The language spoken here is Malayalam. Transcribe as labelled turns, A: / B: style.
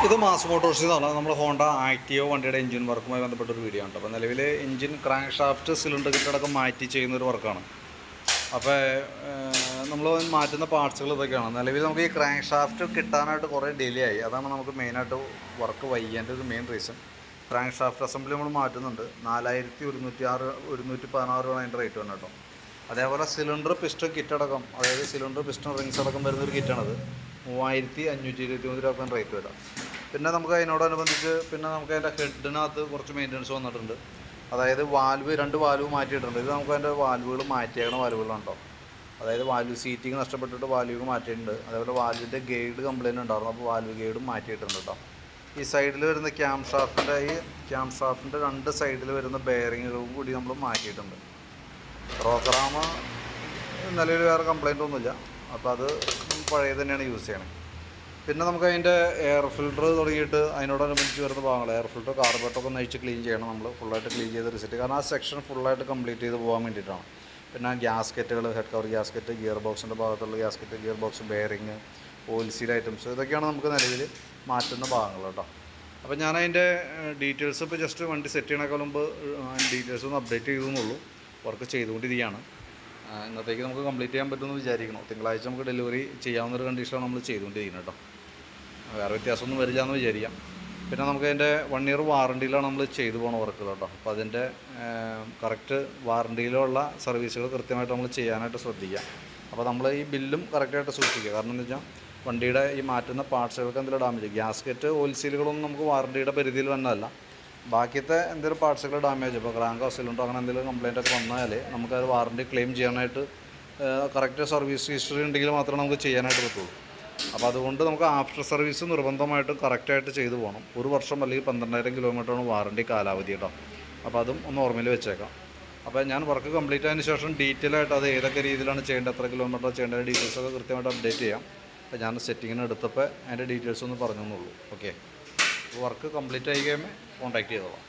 A: ഇത് മാസ് മോട്ടോഴ്സിൽ നിന്നാണ് നമ്മുടെ ഹോണ്ട ആക്റ്റീവ വണ്ടിയുടെ എഞ്ചിൻ വർക്കുമായി ബന്ധപ്പെട്ടൊരു വീഡിയോ ആണ്. അപ്പോൾ നിലവിൽ എഞ്ചിൻ ക്രാങ്ക് ഷാഫ്റ്റ് സിലിണ്ടർ കിറ്റടക്കം മാറ്റി ചെയ്യുന്നൊരു വർക്കാണ്. അപ്പോൾ നമ്മൾ മാറ്റുന്ന പാർട്സുകൾ ഇതൊക്കെയാണ്. നിലവിൽ നമുക്ക് ഈ ക്രാങ്ക് ഷാഫ്റ്റ് കിട്ടാനായിട്ട് കുറേ ഡിലേ ആയി. അതാണ് നമുക്ക് മെയിനായിട്ട് വർക്ക് വയ്യേണ്ട ഒരു main reason. Crank shaft assembly നമ്മൾ മാറ്റുന്നുണ്ട്. 4116 രൂപയാണ് അതിൻ്റെ റേറ്റ് വന്നത് കേട്ടോ. അതേപോലെ സിലിണ്ടർ പിസ്റ്റൺ കിറ്റടക്കം, അതായത് സിലിണ്ടർ പിസ്റ്റൺ റിങ്സ് അടക്കം വരുന്നൊരു കിറ്റാണത്. 3523 രൂപ റേറ്റ് വരാം. പിന്നെ നമുക്ക് അതിനോടനുബന്ധിച്ച് പിന്നെ നമുക്ക് അതിൻ്റെ ഹെഡിനകത്ത് കുറച്ച് മെയിൻ്റനൻസ് വന്നിട്ടുണ്ട്. അതായത് വാൽവ്, 2 വാൽവ് മാറ്റിയിട്ടുണ്ട്. ഇത് നമുക്ക് അതിൻ്റെ വാൽവുകൾ മാറ്റിയേക്കണ വാൽവുകളാണ് കേട്ടോ. അതായത് വാൽവ് സീറ്റിംഗ് നഷ്ടപ്പെട്ടിട്ട് വാൽവ് മാറ്റിയിട്ടുണ്ട്. അതേപോലെ വാൽവിൻ്റെ ഗൈഡ് കംപ്ലയിൻറ്റ് ഉണ്ടായിരുന്നു, അപ്പോൾ വാൽവ് ഗൈഡും മാറ്റിയിട്ടുണ്ട് കേട്ടോ. ഈ സൈഡിൽ വരുന്ന ക്യാം ഷാഫ്റ്റിൻ്റെ 2 സൈഡിൽ വരുന്ന ബെയറിങ്ങുകളും കൂടി നമ്മൾ മാറ്റിയിട്ടുണ്ട്. റോക്കറാമ നിലവിൽ വേറെ കംപ്ലയിൻ്റ് ഒന്നുമില്ല, അപ്പോൾ അത് പഴയ തന്നെയാണ് യൂസ് ചെയ്യണത്. പിന്നെ നമുക്ക് അതിൻ്റെ എയർ ഫിൽറ്റർ തുടങ്ങിയിട്ട് അതിനോടനുബന്ധിച്ച് വരുന്ന ഭാഗങ്ങൾ, എയർ ഫിൽറ്റർ കാർബറേറ്ററൊക്കെ നയിച്ച് ക്ലീൻ ചെയ്യണം. നമ്മൾ ഫുള്ളായിട്ട് ക്ലീൻ ചെയ്ത് റിസെറ്റ്, കാരണം ആ സെക്ഷൻ ഫുള്ളായിട്ട് കംപ്ലീറ്റ് ചെയ്ത് പോകാൻ വേണ്ടിയിട്ടാണ്. പിന്നെ ഗ്യാസ്കറ്റുകൾ, ഹെഡ് കവർ ഗ്യാസ്കറ്റ്, ഗിയർ ബോക്സിൻ്റെ ഭാഗത്തുള്ള gasket, gear box, bearing, oil seal items, ഇതൊക്കെയാണ് നമുക്ക് നിലവിൽ മാറ്റുന്ന ഭാഗങ്ങൾ കേട്ടോ. അപ്പോൾ ഞാനതിൻ്റെ ഡീറ്റെയിൽസ് ഇപ്പോൾ ജസ്റ്റ് വണ്ടി സെറ്റ് ചെയ്യണേക്കാൾ മുമ്പ് ഡീറ്റെയിൽസ് ഒന്ന് അപ്ഡേറ്റ് ചെയ്തെന്നുള്ളൂ. വർക്ക് ചെയ്തുകൊണ്ടിരിക്കുകയാണ്. ഇന്നത്തേക്ക് നമുക്ക് കംപ്ലീറ്റ് ചെയ്യാൻ പറ്റുമെന്ന് വിചാരിക്കണം. തിങ്കളാഴ്ച നമുക്ക് ഡെലിവറി ചെയ്യാവുന്നൊരു കണ്ടീഷനാണ് നമ്മൾ ചെയ്തുകൊണ്ടിരിക്കുന്നത് കേട്ടോ. വേറെ വ്യത്യാസമൊന്നും വരില്ല എന്ന് വിചാരിക്കാം. പിന്നെ നമുക്ക് അതിൻ്റെ 1 ഇയർ വാറണ്ടിയിലാണ് നമ്മൾ ചെയ്തു പോകുന്ന വർക്ക് കേട്ടോ. അപ്പോൾ അതിൻ്റെ കറക്റ്റ് വാറണ്ടിയിലുള്ള സർവീസുകൾ കൃത്യമായിട്ട് നമ്മൾ ചെയ്യാനായിട്ട് ശ്രദ്ധിക്കുക. അപ്പോൾ നമ്മൾ ഈ ബില്ലും കറക്റ്റായിട്ട് സൂക്ഷിക്കുക. കാരണം എന്താ വെച്ചാൽ വണ്ടിയുടെ ഈ മാറ്റുന്ന പാർട്സുകൾക്ക് എന്തെങ്കിലും ഡാമേജ്, ഗ്യാസ്കറ്റ്, ഓയിൽ സീലുകളൊന്നും നമുക്ക് വാറണ്ടിയുടെ പരിധിയിൽ വന്നതല്ല. ബാക്കിയത്തെ എന്തെങ്കിലും പാർട്സുകൾ ഡാമേജ്, ഇപ്പോൾ ക്രാങ്കോ സിലിണ്ടറോ അങ്ങനെ എന്തെങ്കിലും കംപ്ലയിൻ്റ് ഒക്കെ വന്നാൽ നമുക്കത് വാറണ്ടി ക്ലെയിം ചെയ്യാനായിട്ട് കറക്റ്റ് സർവീസ് ഹിസ്റ്ററി ഉണ്ടെങ്കിൽ മാത്രമേ നമുക്ക് ചെയ്യാനായിട്ട് പറ്റുള്ളൂ. അപ്പോൾ അതുകൊണ്ട് നമുക്ക് ആഫ്റ്റർ സർവീസ് നിർബന്ധമായിട്ട് കറക്റ്റായിട്ട് ചെയ്തു പോകണം. 1 വർഷം അല്ലെങ്കിൽ 12,000 കിലോമീറ്ററാണ് വാറണ്ടി കാലാവധി കേട്ടോ. അപ്പോൾ അതും ഒന്ന് ഓർമ്മയിൽ വെച്ചേക്കാം. അപ്പോൾ ഞാൻ വർക്ക് കംപ്ലീറ്റ് ആയതിനു ശേഷം ഡീറ്റെയിൽ ആയിട്ട് അത് ഏതൊക്കെ രീതിയിലാണ് ചെയ്യേണ്ടത്, എത്ര കിലോമീറ്റർ ചെയ്യേണ്ട ഡീറ്റെയിൽസൊക്കെ കൃത്യമായിട്ട് അപ്ഡേറ്റ് ചെയ്യാം. അപ്പോൾ ഞാൻ സെറ്റിങ്ങിന് എടുത്തപ്പോൾ അതിൻ്റെ ഡീറ്റെയിൽസ് ഒന്ന് പറഞ്ഞു എന്നുള്ളൂ. ഓക്കെ, അപ്പോൾ വർക്ക് കംപ്ലീറ്റ് ആയി കഴിയുമ്പോൾ കോൺടാക്റ്റ് ചെയ്തോളാം.